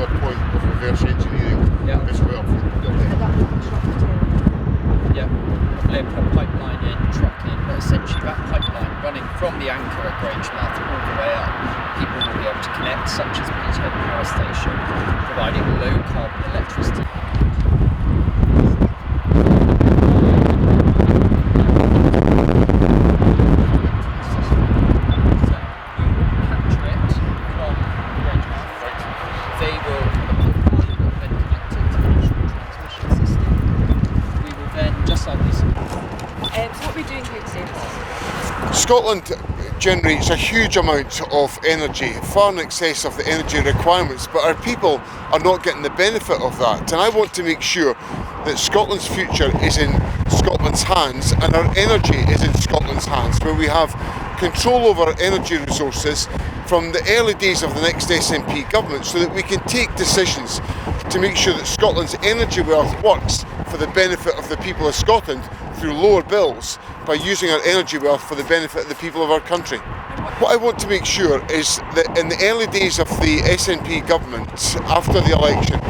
particular point of reverse engineering as well. Pipeline in, trucking, but essentially that pipeline running from the anchor at Grangemouth all the way up, people will be able to connect, such as Peterhead Power Station, providing low carbon electricity. Scotland generates a huge amount of energy, far in excess of the energy requirements, but our people are not getting the benefit of that. And I want to make sure that Scotland's future is in Scotland's hands and our energy is in Scotland's hands, where we have control over our energy resources from the early days of the next SNP government, so that we can take decisions to make sure that Scotland's energy wealth works for the benefit of the people of Scotland through lower bills by using our energy wealth for the benefit of the people of our country. What I want to make sure is that in the early days of the SNP government, after the election,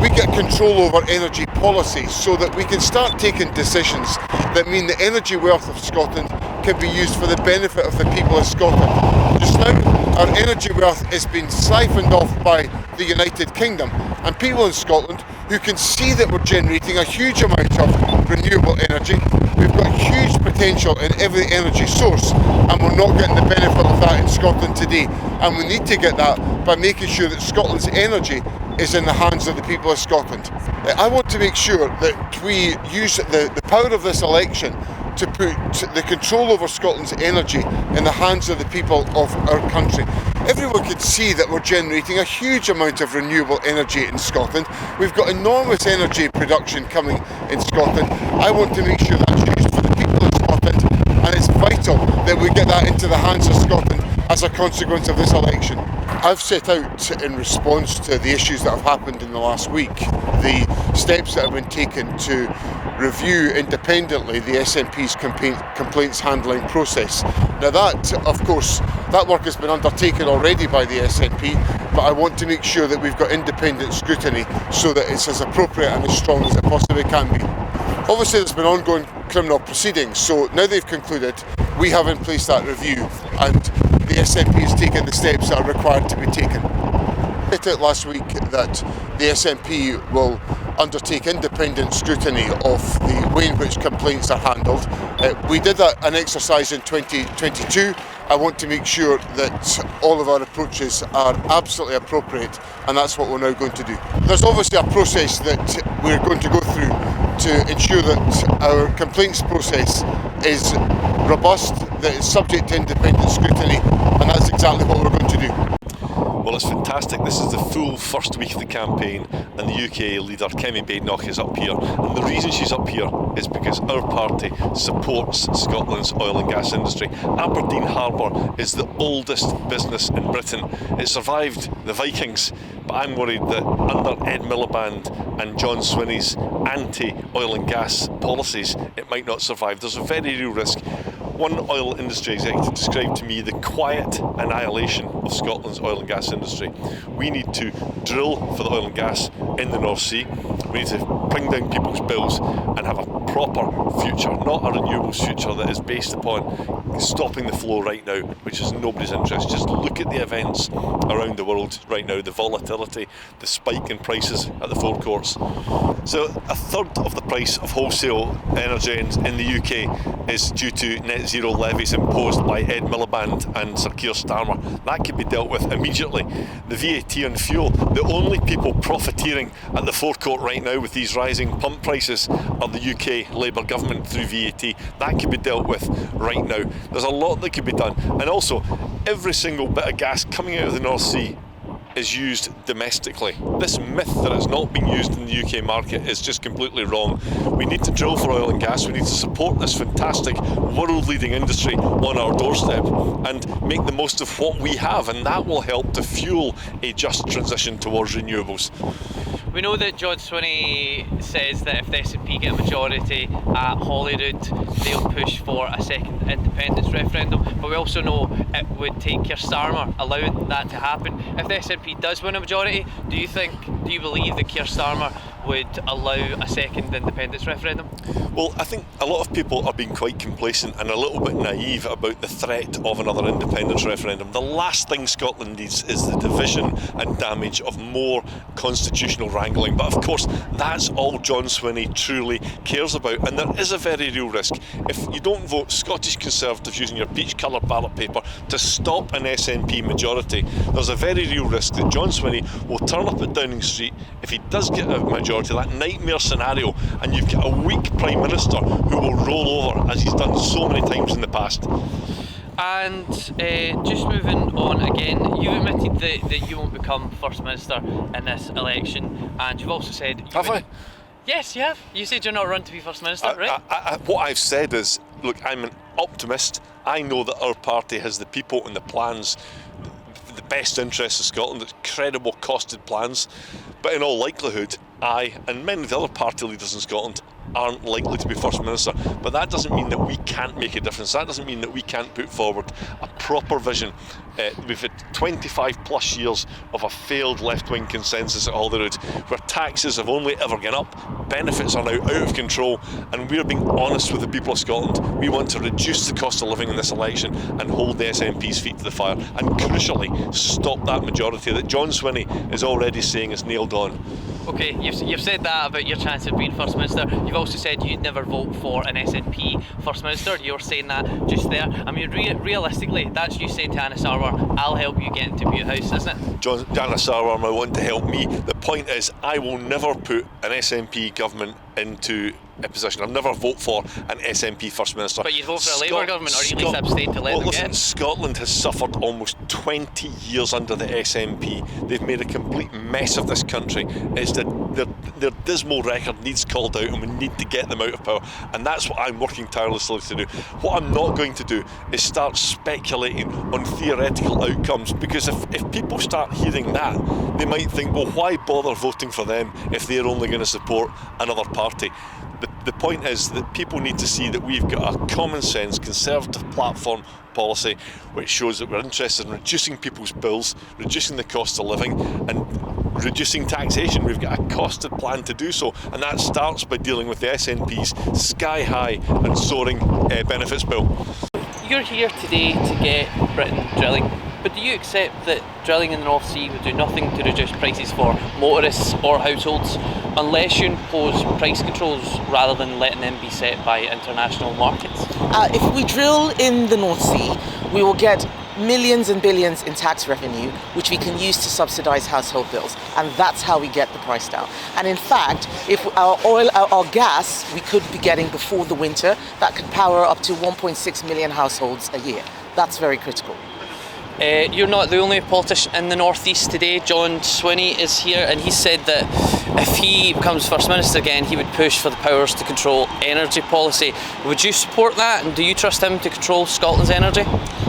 we get control over energy policy so that we can start taking decisions that mean the energy wealth of Scotland can be used for the benefit of the people of Scotland. Just now, our energy wealth is being siphoned off by the United Kingdom, and people in Scotland who can see that we're generating a huge amount of renewable energy. We've got huge potential in every energy source, and we're not getting the benefit of that in Scotland today. And we need to get that by making sure that Scotland's energy is in the hands of the people of Scotland. I want to make sure that we use the power of this election to put the control over Scotland's energy in the hands of the people of our country. Everyone can see that we're generating a huge amount of renewable energy in Scotland. We've got enormous energy production coming in Scotland. I want to make sure that's used for the people of Scotland, and it's vital that we get that into the hands of Scotland as a consequence of this election. I've set out, in response to the issues that have happened in the last week, the steps that have been taken to review independently the SNP's complaints handling process. Now that, of course, that work has been undertaken already by the SNP, but I want to make sure that we've got independent scrutiny so that it's as appropriate and as strong as it possibly can be. Obviously there's been ongoing criminal proceedings, so now they've concluded, we have in place that review, and the SNP has taken the steps that are required to be taken. I set out last week that the SNP will undertake independent scrutiny of the way in which complaints are handled. We did an exercise in 2022. I want to make sure that all of our approaches are absolutely appropriate, and that's what we're now going to do. There's obviously a process that we're going to go through to ensure that our complaints process is robust, that it's subject to independent scrutiny, and that's exactly what we're going to do. Well, it's fantastic. This is the full first week of the campaign, and the UK leader Kemi Badenoch is up here. And the reason she's up here is because our party supports Scotland's oil and gas industry. Aberdeen Harbour is the oldest business in Britain. It survived the Vikings, but I'm worried that under Ed Miliband and John Swinney's anti-oil and gas policies, it might not survive. There's a very real risk. One oil industry executive described to me the quiet annihilation of Scotland's oil and gas industry. We need to drill for the oil and gas in the North Sea. We need to bring down people's bills and have a proper future, not a renewables future that is based upon stopping the flow right now, which is in nobody's interest. Just look at the events around the world right now, the volatility, the spike in prices at the forecourts. So a third of the price of wholesale energy in the UK is due to net zero levies imposed by Ed Miliband and Sir Keir Starmer. That could be dealt with immediately. The VAT on fuel, the only people profiteering at the forecourt right now with these rising pump prices are the UK Labour government through VAT. That could be dealt with right now. There's a lot that could be done. And also, every single bit of gas coming out of the North Sea is used domestically. This myth that it's not being used in the UK market is just completely wrong. We need to drill for oil and gas. We need to support this fantastic world-leading industry on our doorstep and make the most of what we have, and that will help to fuel a just transition towards renewables. We know that John Swinney says that if the SNP get a majority at Holyrood, they'll push for a second independence referendum, but we also know it would take Keir Starmer allowing that to happen. If the SNP does win a majority, do you believe that Keir Starmer would allow a second independence referendum? Well, I think a lot of people are being quite complacent and a little bit naive about the threat of another independence referendum. The last thing Scotland needs is the division and damage of more constitutional wrangling. But of course, that's all John Swinney truly cares about. And there is a very real risk. If you don't vote Scottish Conservatives using your peach-coloured ballot paper to stop an SNP majority, there's a very real risk that John Swinney will turn up at Downing Street if he does get a majority, that nightmare scenario, and you've got a weak Prime Minister who will roll over as he's done so many times in the past. And just moving on again, you've admitted that you won't become First Minister in this election, and you've also said... Have I? Yes, you have. You said you're not run to be First Minister, right? What I've said is, look, I'm an optimist. I know that our party has the people and the plans, the best interests of Scotland, it's credible, costed plans. But in all likelihood, I and many of the other party leaders in Scotland aren't likely to be First Minister. But that doesn't mean that we can't make a difference. That doesn't mean that we can't put forward a proper vision. We've had 25 plus years of a failed left-wing consensus at Holyrood, where taxes have only ever gone up, benefits are now out of control, and we're being honest with the people of Scotland. We want to reduce the cost of living in this election and hold the SNP's feet to the fire, and crucially stop that majority that John Swinney is already saying is nailed on. Okay, you've said that about your chance of being First Minister. You've also said you'd never vote for an SNP First Minister. You were saying that just there. I mean, realistically, that's you saying to Anna Sarwar, I'll help you get into Bute House, isn't it? Anna Sarwar might want to help me. The point is, I will never put an SNP government into a position. I'll never vote for an SNP First Minister. But you'd vote for a Labour government, or you at least abstain to let them get? Scotland has suffered almost 20 years under the SNP. They've made a complete mess of this country. Their dismal record needs called out, and we need to get them out of power. And that's what I'm working tirelessly to do. What I'm not going to do is start speculating on theoretical outcomes, because if people start hearing that, they might think, well, why bother voting for them if they're only going to support another party? The point is that people need to see that we've got a common sense Conservative platform policy which shows that we're interested in reducing people's bills, reducing the cost of living, and reducing taxation. We've got a costed plan to do so, and that starts by dealing with the SNP's sky high and soaring benefits bill. You're here today to get Britain drilling, but do you accept that drilling in the North Sea would do nothing to reduce prices for motorists or households unless you impose price controls rather than letting them be set by international markets? If we drill in the North Sea, we will get millions and billions in tax revenue, which we can use to subsidise household bills, and that's how we get the price down. And in fact, if our gas we could be getting before the winter, that could power up to 1.6 million households a year. That's very critical. You're not the only politician in the North East today. John Swinney is here, and he said that if he becomes First Minister again, he would push for the powers to control energy policy. Would you support that, and do you trust him to control Scotland's energy?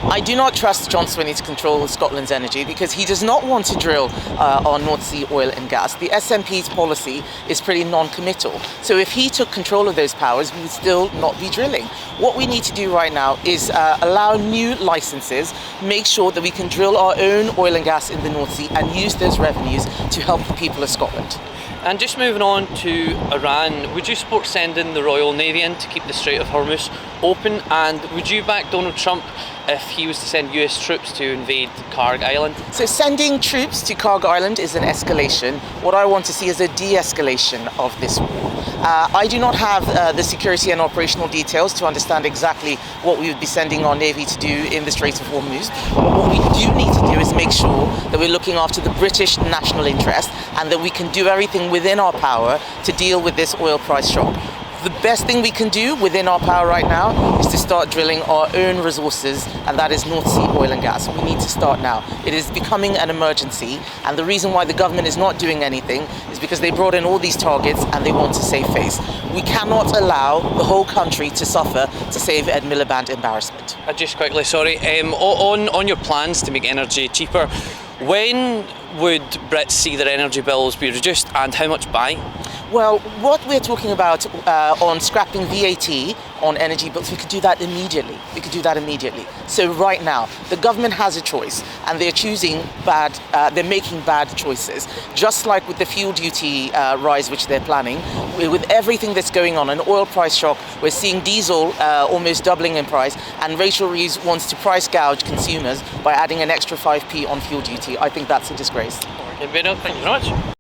I do not trust John Swinney to control Scotland's energy, because he does not want to drill on North Sea oil and gas. The SNP's policy is pretty non-committal. So if he took control of those powers, we would still not be drilling. What we need to do right now is allow new licenses, make sure that we can drill our own oil and gas in the North Sea and use those revenues to help the people of Scotland. And just moving on to Iran, would you support sending the Royal Navy in to keep the Strait of Hormuz open? And would you back Donald Trump if he was to send US troops to invade Karg Island? So sending troops to Karg Island is an escalation. What I want to see is a de-escalation of this war. I do not have the security and operational details to understand exactly what we would be sending our Navy to do in the Strait of Hormuz. What we do need to do is make sure that we're looking after the British national interest and that we can do everything within our power to deal with this oil price shock. The best thing we can do within our power right now is to start drilling our own resources, and that is North Sea oil and gas. We need to start now. It is becoming an emergency, and the reason why the government is not doing anything is because they brought in all these targets and they want to save face. We cannot allow the whole country to suffer to save Ed Miliband embarrassment. Just quickly, sorry, on your plans to make energy cheaper, When would Brits see their energy bills be reduced, and how much by? Well, what we're talking about on scrapping VAT on energy bills, we could do that immediately. So right now, the government has a choice, and they're they're making bad choices. Just like with the fuel duty rise, which they're planning, with everything that's going on, an oil price shock, we're seeing diesel almost doubling in price, and Rachel Reeves wants to price gouge consumers by adding an extra 5p on fuel duty. I think that's a disgrace. Thank you very much.